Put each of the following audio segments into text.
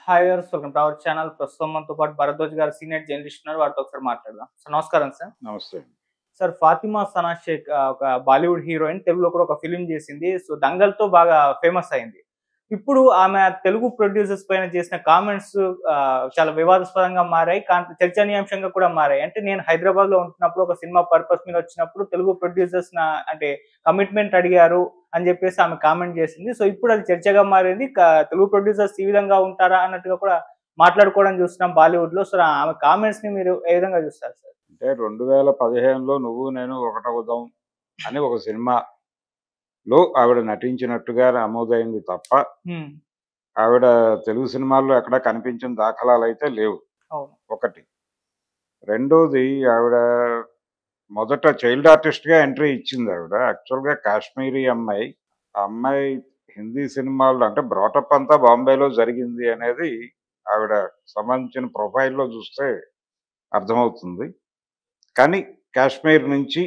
Hi viewers, welcome to our channel. ప్రస్తుతం మనతో పాటు భరద్వాజ్ గారు సీనియర్ జర్నలిస్ట్ ఉన్నారు. వారితో ఒకసారి మాట్లాడదాం. సార్ నమస్కారం సార్. నమస్తే. సార్, ఫాతిమా సనా షేక్ ఒక బాలీవుడ్ హీరోయిన్, తెలుగులో కూడా ఒక ఫిల్మ్ చేసింది. సో దంగల్‌తో బాగా ఫేమస్ అయింది. ఇప్పుడు ఆమె తెలుగు ప్రొడ్యూసర్స్ పైన చేసిన కామెంట్స్ చాలా వివాదాస్పదంగా మారాయి. చర్చనీయాంశంగా కూడా మారాయి. అంటే నేను హైదరాబాద్‌లో ఉంటున్నప్పుడు ఒక సినిమా పర్పస్ మీద వచ్చినప్పుడు తెలుగు ప్రొడ్యూసర్స్ అంటే కమిట్మెంట్ అడిగారు అని చెప్పేసి ఆమె కామెంట్ చేసింది. సో ఇప్పుడు అది చర్చగా మారింది. తెలుగు ప్రొడ్యూసర్స్ ఈ విధంగా ఉంటారా అన్నట్టుగా కూడా మాట్లాడుకోవడం చూస్తున్నాం బాలీవుడ్‌లో. సో ఆమె కామెంట్స్‌ని మీరు ఏ విధంగా చూస్తారు సార్? అంటే 2015లో 'నువ్వు నేను ఒకటవుదాం' అని ఒక సినిమాలో ఆవిడ నటించినట్టుగా నమోదైంది తప్ప, హ్మ్. ఆవిడ తెలుగు సినిమాల్లో ఎక్కడా కనిపించిన దాఖలాలైతే లేవు. అవును. ఒకటి. రెండోది, ఆవిడ మొదట చైల్డ్ ఆర్టిస్ట్‌గా ఎంట్రీ ఇచ్చింది ఆవిడ. యాక్చువల్‌గా కాశ్మీరీ అమ్మాయి. ఆ అమ్మాయి హిందీ సినిమాల్లో అంటే బ్రాటప్ అంతా బాంబేలో జరిగింది అనేది ఆవిడ సంబంధించిన ప్రొఫైల్‌లో చూస్తే అర్థమవుతుంది. కానీ కాశ్మీర్ నుంచి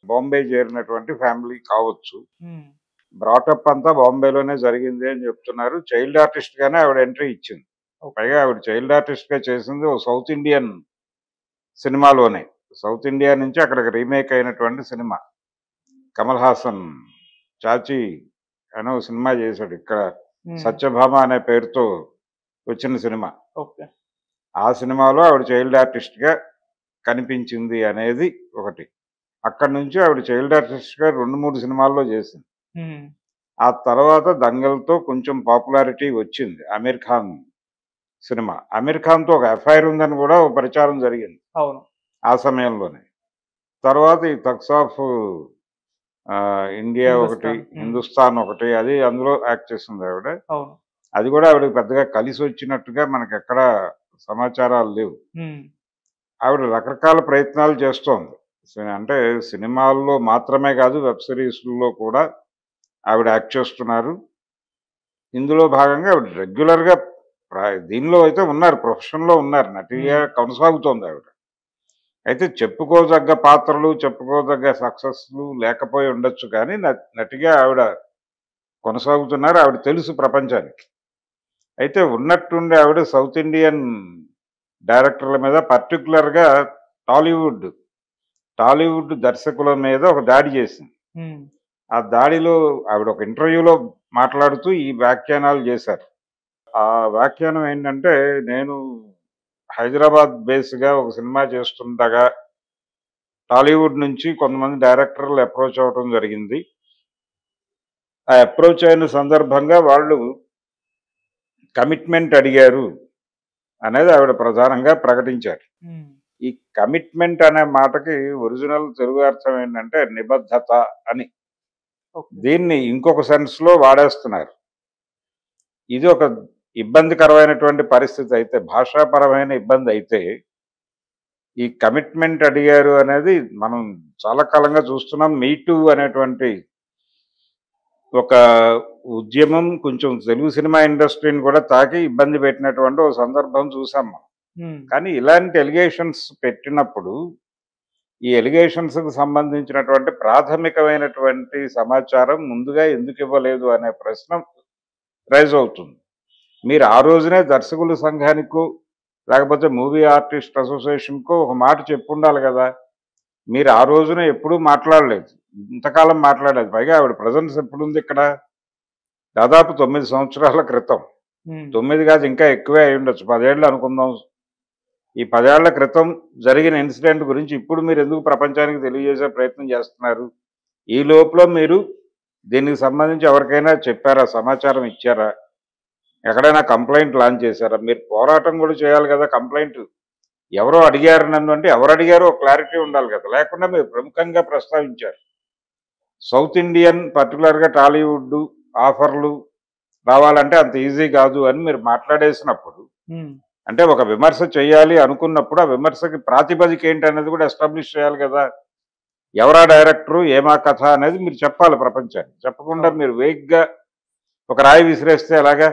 బాంబే చేరినటువంటి ఫ్యామిలీ కావచ్చు. హ్మ్. బ్రాటప్ అంతా బాంబేలోనే జరిగింది అని చెప్తున్నారు. చైల్డ్ ఆర్టిస్ట్‌గానే ఆవిడ ఎంట్రీ ఇచ్చింది. ఓకే. పైగా ఆవిడ చైల్డ్ ఆర్టిస్ట్‌గా చేసింది ఓ సౌత్ ఇండియన్ సినిమాలోనే. సౌత్ ఇండియా నుంచి అక్కడికి రీమేక్ అయినటువంటి సినిమా. కమల్ హాసన్ 'చాచీ' అనే ఓ సినిమా చేశాడు. ఇక్కడ హ్మ్. 'సత్యభామ' అనే పేరుతో వచ్చిన సినిమా. ఓకే. ఆ సినిమాలో ఆవిడ చైల్డ్ ఆర్టిస్ట్‌గా కనిపించింది అనేది ఒకటి. అక్కడి నుంచి ఆవిడ చైల్డ్ ఆర్టిస్ట్‌గా 2, 3 సినిమాల్లో చేసింది. హ్మ్. ఆ తర్వాత 'దంగల్‌తో' కొంచెం పాపులారిటీ వచ్చింది. 'అమీర్ ఖాన్' సినిమా. 'అమీర్ ఖాన్‌తో' ఒక ఎఫ్ఐఆర్ ఉందని కూడా ఓ ప్రచారం జరిగింది అవును. ఆ సమయంలోనే. తర్వాత ఈ 'థగ్స్ ఆఫ్ ఇండియా' ఒకటి, హిందుస్థాన్. హ్మ్. 'హిందుస్థాన్' ఒకటి, అది అందులో యాక్ట్ చేసింది ఆవిడ. అవును. అది కూడా ఆవిడకి పెద్దగా కలిసొచ్చినట్టుగా మనకెక్కడా సమాచారాలు లేవు. హ్మ్. ఆవిడ రకరకాల ప్రయత్నాలు చేస్తోంది. అంటే సినిమాల్లో మాత్రమే కాదు, వెబ్ సీరీస్‌ల్లో కూడా ఆవిడ యాక్ట్ చేస్తున్నారు. ఇందులో భాగంగా ఆవిడ రెగ్యులర్‌గా దీనిలో అయితే ఉన్నారు. ప్రొఫెషన్‌లో ఉన్నారు. నటిగా హ్మ్. కొనసాగుతోంది ఆవిడ. అయితే చెప్పుకోదగ్గ పాత్రలు, చెప్పుకోదగ్గ సక్సెస్‌లు లేకపోయి ఉండొచ్చు కానీ, నటిగా ఆవిడ కొనసాగుతున్నారు. ఆవిడ తెలుసు ప్రపంచానికి. అయితే ఉన్నట్టుండి ఆవిడ సౌత్ ఇండియన్ డైరెక్టర్ల మీద పర్టిక్యులర్‌గా టాలీవుడ్ టాలీవుడ్ దర్శకుల మీద ఒక దాడి చేసింది. హ్మ్. ఆ దాడిలో ఆవిడ ఒక ఇంటర్వ్యూలో మాట్లాడుతూ ఈ వ్యాఖ్యానాలు చేశారు. ఆ వ్యాఖ్యానం ఏంటంటే, నేను హైదరాబాద్ బేస్‌గా ఒక సినిమా చేస్తుండగా టాలీవుడ్ నుంచి కొంతమంది డైరెక్టర్లు అప్రోచ్ అవ్వటం జరిగింది. ఆ అప్రోచ్ అయిన సందర్భంగా వాళ్ళు కమిట్మెంట్ అడిగారు అనేది ఆవిడ ప్రధానంగా ప్రకటించారు. హ్మ్. ఈ కమిట్మెంట్ అనే మాటకి ఒరిజినల్ తెలుగు అర్థం ఏంటంటే నిబద్ధత అని. ఓకే. దీన్ని ఇంకొక సెన్స్‌లో వాడేస్తున్నారు. ఇది ఒక ఇబ్బందికరమైనటువంటి పరిస్థితి అయితే, భాషాపరమైన ఇబ్బంది అయితే, ఈ కమిట్మెంట్ అడిగారు అనేది మనం చాలా కాలంగా చూస్తున్నాం. మీ టూ అనేటువంటి ఒక ఉద్యమం కొంచెం తెలుగు సినిమా ఇండస్ట్రీని కూడా తాకి ఇబ్బంది పెట్టినటువంటి ఒక సందర్భం చూసాం మనం. హ్మ్. కానీ ఇలాంటి ఎలిగేషన్స్ పెట్టినప్పుడు, ఈ ఎలిగేషన్స్‌కి సంబంధించినటువంటి ప్రాథమికమైనటువంటి సమాచారం ముందుగా ఎందుకు ఇవ్వలేదు అనే ప్రశ్న రైజ్ అవుతుంది. మీరు ఆ రోజునే దర్శకుల సంఘానికో, లేకపోతే మూవీ ఆర్టిస్ట్ అసోసియేషన్‌కో ఒక మాట చెప్పుండాలి గదా! మీరు ఆ రోజున ఎప్పుడూ మాట్లాడలేదు. ఇంతకాలం మాట్లాడలేదు. పైగా ఆవిడ ప్రెజెన్స్ ఎప్పుడుందిక్కడ? దాదాపు 9 సంవత్సరాల క్రితం. హ్మ్. 9 కాదు, ఇంకా ఎక్కువే అయ్యుండొచ్చు. 10 ఏళ్ళు అనుకుందాం. ఈ 10 ఏళ్ల క్రితం జరిగిన ఇన్సిడెంట్ గురించి ఇప్పుడు మీరెందుకు ప్రపంచానికి తెలియజేసే ప్రయత్నం చేస్తున్నారు? ఈ లోపులో మీరు దీనికి సంబంధించి ఎవరికైనా చెప్పారా? సమాచారం ఇచ్చారా? ఎక్కడైనా కంప్లెయింట్ లాంచ్ చేశారా? మీరు పోరాటం కూడా చేయాలి కదా! కంప్లెయింట్ ఎవరో అడిగారు నన్ను అంటే, ఎవరు అడిగారో క్లారిటీ ఉండాలి కదా! లేకుండా మీరు ప్రముఖంగా ప్రస్తావించారు. సౌత్ ఇండియన్ పర్టిక్యులర్‌గా టాలీవుడ్ ఆఫర్‌లు రావాలంటే అంత ఈజీ కాదు అని మీరు మాట్లాడేసినప్పుడు, హ్మ్. అంటే ఒక విమర్శ చేయాలి అనుకున్నప్పుడు, ఆ విమర్శకి ప్రాతిపదిక ఏంటనేది కూడా ఎస్టాబ్లిష్ చేయాలి కదా! ఎవరా డైరెక్టరు? ఏమా కథ అనేది మీరు చెప్పాలి ప్రపంచానికి. చెప్పకుండా అవును. మీరు వేగ్‌గా ఒక రాయి విసిరేస్తే ఎలాగా?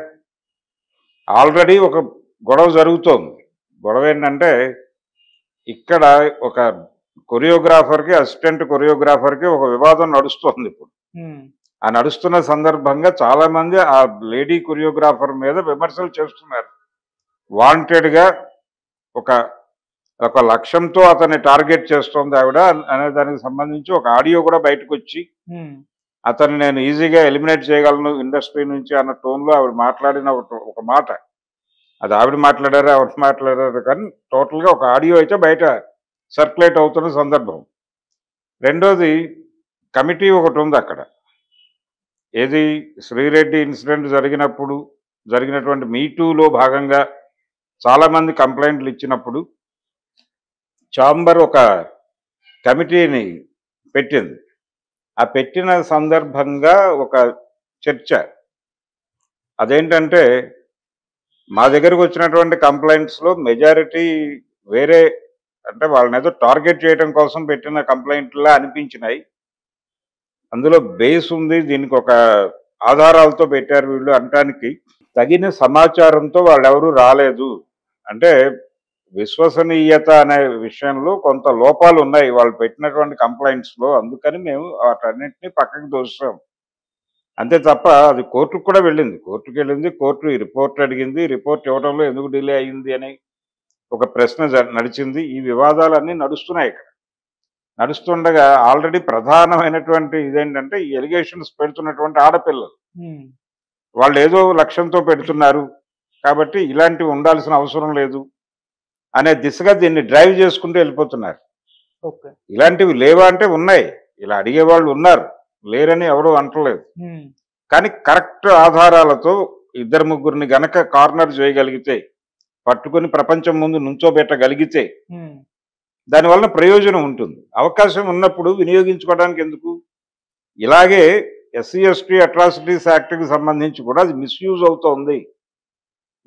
ఆల్రెడీ ఒక గొడవ జరుగుతోంది. గొడవేంటంటే, ఇక్కడ ఒక అసిస్టెంట్ కొరియోగ్రాఫర్‌కి ఒక వివాదం నడుస్తోందిప్పుడు. హ్మ్. ఆ నడుస్తున్న సందర్భంగా చాలామంది ఆ లేడీ కొరియోగ్రాఫర్ మీద విమర్శలు చేస్తున్నారు. వాంటెడ్గా ఒక ఒక లక్ష్యంతో అతన్ని టార్గెట్ చేస్తోంది ఆవిడ అనే దానికి సంబంధించి ఒక ఆడియో కూడా బయటకు వచ్చి అతన్ని నేను ఈజీగా ఎలిమినేట్ చేయగలను ఇండస్ట్రీ నుంచి అన్న టోన్లో ఆవిడ మాట్లాడిన ఒక మాట. అది ఆవిడ మాట్లాడారు ఎవరు మాట్లాడారు కానీ టోటల్గా ఒక ఆడియో అయితే బయట సర్క్యులేట్ అవుతున్న సందర్భం. రెండోది కమిటీ ఒకటి ఉంది అక్కడ. ఏది శ్రీరెడ్డి ఇన్సిడెంట్ జరిగినటువంటి మీటూలో భాగంగా చాలామంది కంప్లైంట్లు ఇచ్చినప్పుడు ఛాంబర్ ఒక కమిటీని పెట్టింది. ఆ పెట్టిన సందర్భంగా ఒక చర్చ అదేంటంటే మా దగ్గరకు వచ్చినటువంటి కంప్లైంట్స్లో మెజారిటీ వేరే అంటే వాళ్ళని ఏదో టార్గెట్ చేయడం కోసం పెట్టిన కంప్లైంట్లా అనిపించినాయి. అందులో బేస్ ఉంది, దీనికి ఒక ఆధారాలతో పెట్టారు వీళ్ళు అనటానికి తగిన సమాచారంతో వాళ్ళెవరూ రాలేదు. అంటే విశ్వసనీయత అనే విషయంలో కొంత లోపాలు ఉన్నాయి వాళ్ళు పెట్టినటువంటి కంప్లైంట్స్లో. అందుకని మేము వాటన్నింటినీ పక్కకి దోస్తాం అంతే తప్ప అది కోర్టుకు కూడా వెళ్ళింది. కోర్టు ఈ రిపోర్ట్ అడిగింది. రిపోర్ట్ ఇవ్వడంలో ఎందుకు డిలే అయ్యింది అని ఒక ప్రశ్న నడిచింది. ఈ వివాదాలన్నీ నడుస్తున్నాయి ఇక్కడ. నడుస్తుండగా ఆల్రెడీ ప్రధానమైనటువంటి ఇదేంటంటే ఈ ఎలిగేషన్స్ పెడుతున్నటువంటి ఆడపిల్లలు వాళ్ళు ఏదో లక్ష్యంతో పెడుతున్నారు కాబట్టి ఇలాంటివి ఉండాల్సిన అవసరం లేదు అనే దిశగా దీన్ని డ్రైవ్ చేసుకుంటూ వెళ్ళిపోతున్నారు. ఇలాంటివి లేవా అంటే ఉన్నాయి, ఇలా అడిగేవాళ్ళు ఉన్నారు, లేరని ఎవరు అంటలేదు. కానీ కరెక్ట్ ఆధారాలతో ఇద్దరు ముగ్గురిని గనక కార్నర్ చేయగలిగితే, పట్టుకుని ప్రపంచం ముందు నుంచోబెట్టగలిగితే దానివల్ల ప్రయోజనం ఉంటుంది. అవకాశం ఉన్నప్పుడు వినియోగించుకోవడానికి ఎందుకు? ఇలాగే ఎస్సీ ఎస్టీ అట్రాసిటీస్ యాక్ట్కి సంబంధించి కూడా అది మిస్యూజ్ అవుతోంది.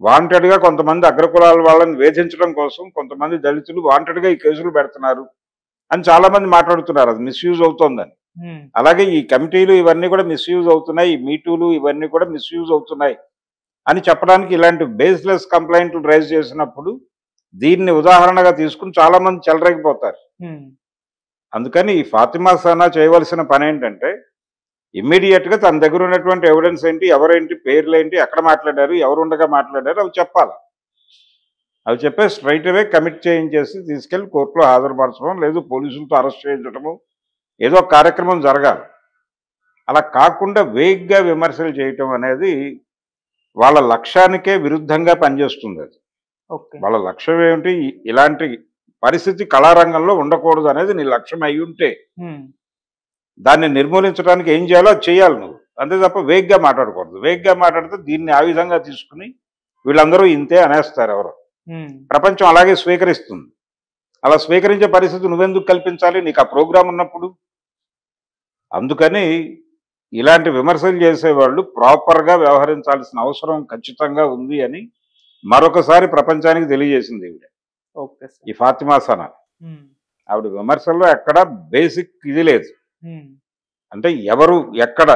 వాంటెడ్గా కొంతమంది అగ్రకులాల వాళ్ళని వేధించడం కోసం కొంతమంది దళితులు వాంటెడ్గా ఈ కేసులు పెడుతున్నారు అని చాలామంది మాట్లాడుతున్నారు. అది మిస్యూజ్ అవుతోందని. అలాగే ఈ కమిటీలు ఇవన్నీ కూడా మిస్యూజ్ అవుతున్నాయి, ఈ మీటూలు ఇవన్నీ కూడా మిస్యూజ్ అవుతున్నాయి అని చెప్పడానికి ఇలాంటి బేస్లెస్ కంప్లైంట్లు రైజ్ చేసినప్పుడు దీన్ని ఉదాహరణగా తీసుకుని చాలామంది చెలరేగిపోతారు. అందుకని ఈ ఫాతిమా సనా చేయవలసిన పని ఏంటంటే ఇమ్మీడియట్గా తన దగ్గర ఉన్నటువంటి ఎవిడెన్స్ ఏంటి, ఎవరేంటి, పేర్లేంటి, ఎక్కడ మాట్లాడారు, ఎవరు ఉండగా మాట్లాడారు అవి చెప్పాలి. అవి చెప్పే స్ట్రైట్ అవే కమిట్ చేయించేసి తీసుకెళ్లి కోర్టులో హాజరుపరచడం, లేదు పోలీసులతో అరెస్ట్ చేయించడము, ఏదో ఒక కార్యక్రమం జరగాలి. అలా కాకుండా వేగ్గా విమర్శలు చేయటం అనేది వాళ్ళ లక్ష్యానికే విరుద్ధంగా పనిచేస్తుంది. అది వాళ్ళ లక్ష్యం ఏమిటి, ఇలాంటి పరిస్థితి కళారంగంలో ఉండకూడదు అనేది నీ లక్ష్యం అయి ఉంటే దాన్ని నిర్మూలించడానికి ఏం చేయాలో అది చేయాలి నువ్వు. అంతే తప్ప వేగ్గా మాట్లాడకూడదు. వేగ్గా మాట్లాడితే దీన్ని ఆ విధంగా తీసుకుని వీళ్ళందరూ ఇంతే అనేస్తారు ఎవరు. ప్రపంచం అలాగే స్వీకరిస్తుంది. అలా స్వీకరించే పరిస్థితి నువ్వెందుకు కల్పించాలి నీకు ఆ ప్రోగ్రాం ఉన్నప్పుడు? అందుకని ఇలాంటి విమర్శలు చేసేవాళ్ళు ప్రాపర్గా వ్యవహరించాల్సిన అవసరం ఖచ్చితంగా ఉంది అని మరొకసారి ప్రపంచానికి తెలియజేసింది ఈవిడ. ఈ ఫాతిమా సనా ఆవిడ విమర్శల్లో ఎక్కడ బేసిక్ ఇది లేదు. అంటే ఎవరు ఎక్కడ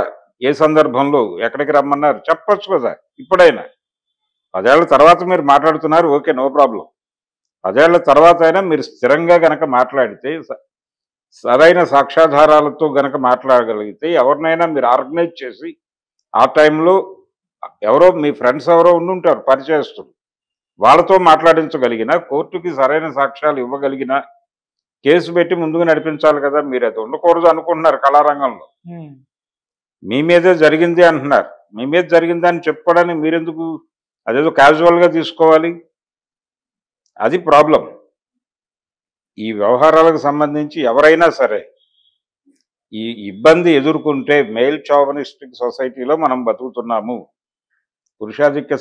ఏ సందర్భంలో ఎక్కడికి రమ్మన్నారు చెప్పచ్చు కదా. ఇప్పుడైనా 10 ఏళ్ల తర్వాత మీరు మాట్లాడుతున్నారు, ఓకే, నో ప్రాబ్లం. 10 ఏళ్ల తర్వాత అయినా మీరు స్థిరంగా గనక మాట్లాడితే, సరైన సాక్ష్యాధారాలతో గనక మాట్లాడగలిగితే, ఎవరినైనా మీరు ఆర్గనైజ్ చేసి ఆ టైంలో ఎవరో మీ ఫ్రెండ్స్ ఎవరో ఉండుంటారు పరిచయస్తులు, వాళ్ళతో మాట్లాడించగలిగిన, కోర్టుకి సరైన సాక్ష్యాలు ఇవ్వగలిగిన కేసు పెట్టి ముందుకు నడిపించాలి కదా. మీరు అది ఉండకూడదు అనుకుంటున్నారు కళారంగంలో. మీ మీదే జరిగింది అంటున్నారు. మీ మీద జరిగింది అని చెప్పుకోవడానికి మీరెందుకు అదేదో క్యాజువల్గా తీసుకోవాలి? అది ప్రాబ్లం. ఈ వ్యవహారాలకు సంబంధించి ఎవరైనా సరే ఈ ఇబ్బంది ఎదుర్కొంటే, మేల్ చావనిస్టిక్ సొసైటీలో మనం బతుకుతున్నాము. పురుషాధిక్య